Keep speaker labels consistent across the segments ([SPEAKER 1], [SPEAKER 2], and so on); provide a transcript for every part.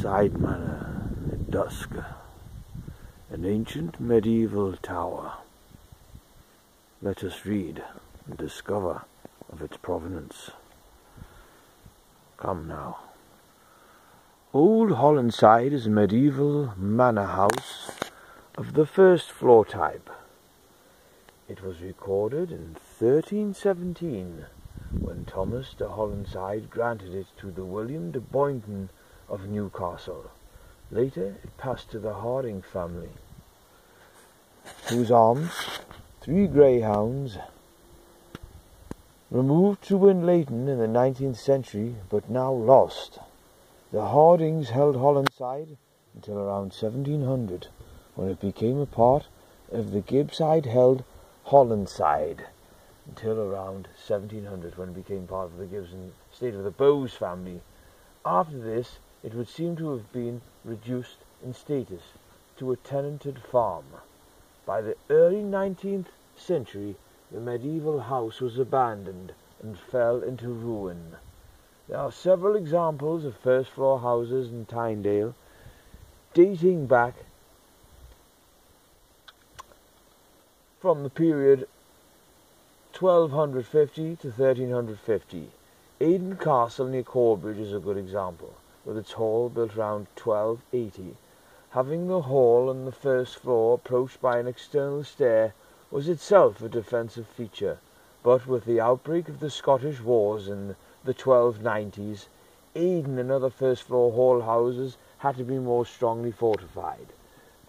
[SPEAKER 1] Holingside Manor, dusk, an ancient medieval tower. Let us read and discover of its provenance. Come now. Old Holingside is a medieval manor house of the first floor type. It was recorded in 1317 when Thomas de Holingside granted it to the William de Boynton of Newcastle. Later it passed to the Harding family, whose arms, 3 greyhounds, removed to winlaton in the 19th century, but now lost. The Hardings held Holingside until around 1700, when it became a part of the Gibbside held Holingside, until around 1700, when it became part of the Gibbs estate of the Bowes family. After this, it would seem to have been reduced in status to a tenanted farm. By the early 19th century, the medieval house was abandoned and fell into ruin. There are several examples of first-floor houses in Tynedale dating back from the period 1250 to 1350. Aden Castle near Corbridge is a good example, with its hall built around 1280. Having the hall and the first floor approached by an external stair was itself a defensive feature, but with the outbreak of the Scottish Wars in the 1290s, Aden and other first-floor hall houses had to be more strongly fortified.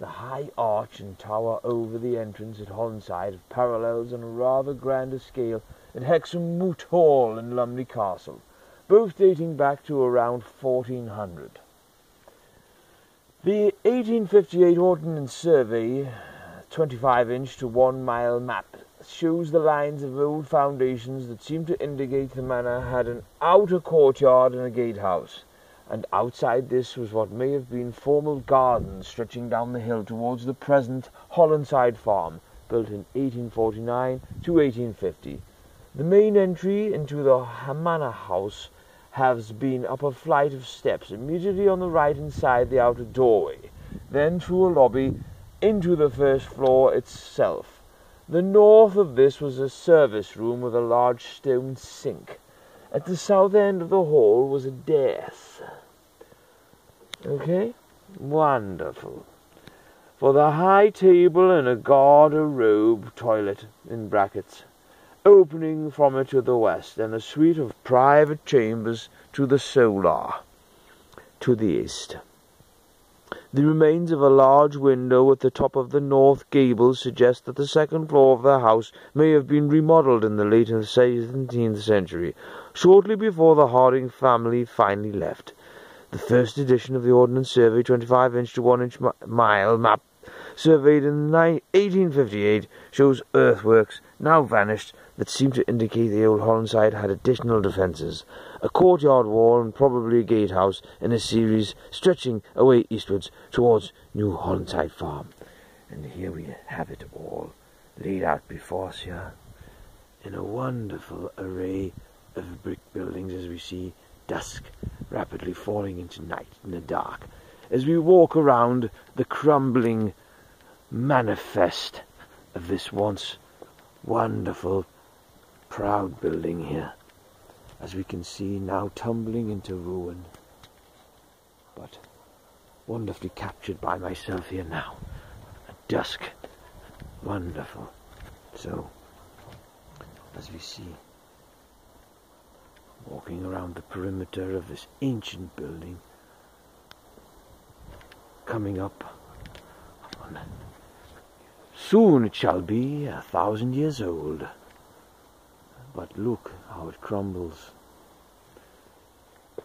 [SPEAKER 1] The high arch and tower over the entrance at Holingside have parallels on a rather grander scale at Hexham Moot Hall and Lumley Castle, both dating back to around 1400. The 1858 Ordnance Survey, 25-inch to 1-mile map, shows the lines of old foundations that seem to indicate the manor had an outer courtyard and a gatehouse, and outside this was what may have been formal gardens stretching down the hill towards the present Holingside farm, built in 1849 to 1850. The main entry into the manor house has been up a flight of steps immediately on the right inside the outer doorway, then through a lobby into the first floor itself. The north of this was a service room with a large stone sink. At the south end of the hall was a desk. Okay? Wonderful. For the high table and a garde-robe toilet, in brackets, opening from it to the west, and a suite of private chambers to the solar, to the east. The remains of a large window at the top of the north gable suggest that the second floor of the house may have been remodelled in the late 17th century, shortly before the Harding family finally left. The first edition of the Ordnance Survey, 25-inch to 1-inch mile map, surveyed in 1858, shows earthworks, now vanished, that seem to indicate the old Holingside had additional defences, a courtyard wall and probably a gatehouse in a series stretching away eastwards towards New Holingside Farm. And here we have it all laid out before us here in a wonderful array of brick buildings, as we see dusk rapidly falling into night in the dark, as we walk around the crumbling manifest of this once wonderful, proud building here, as we can see now tumbling into ruin, but wonderfully captured by myself here now at dusk. Wonderful. So, as we see, walking around the perimeter of this ancient building, coming up on, soon it shall be 1,000 years old. But look how it crumbles.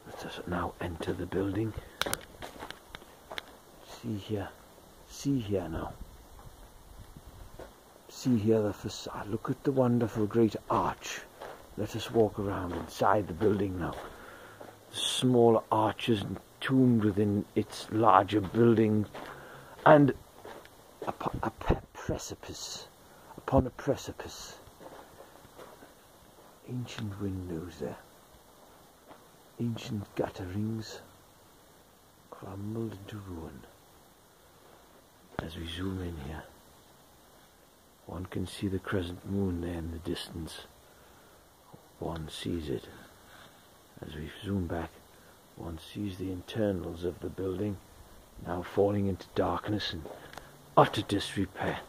[SPEAKER 1] Let us now enter the building. See here now. See here the facade. Look at the wonderful great arch. Let us walk around inside the building now. The small arches entombed within its larger building, and a precipice upon a precipice. Ancient windows there, ancient gutterings, crumbled into ruin. As we zoom in here, one can see the crescent moon there in the distance. One sees it. As we zoom back, one sees the internals of the building now falling into darkness and utter disrepair.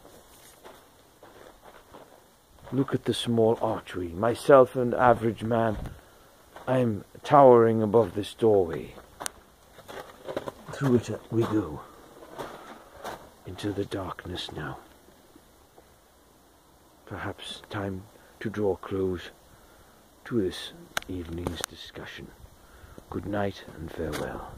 [SPEAKER 1] Look at the small archway. Myself, an average man, I am towering above this doorway. Through it we go, into the darkness now. Perhaps time to draw close to this evening's discussion. Good night and farewell.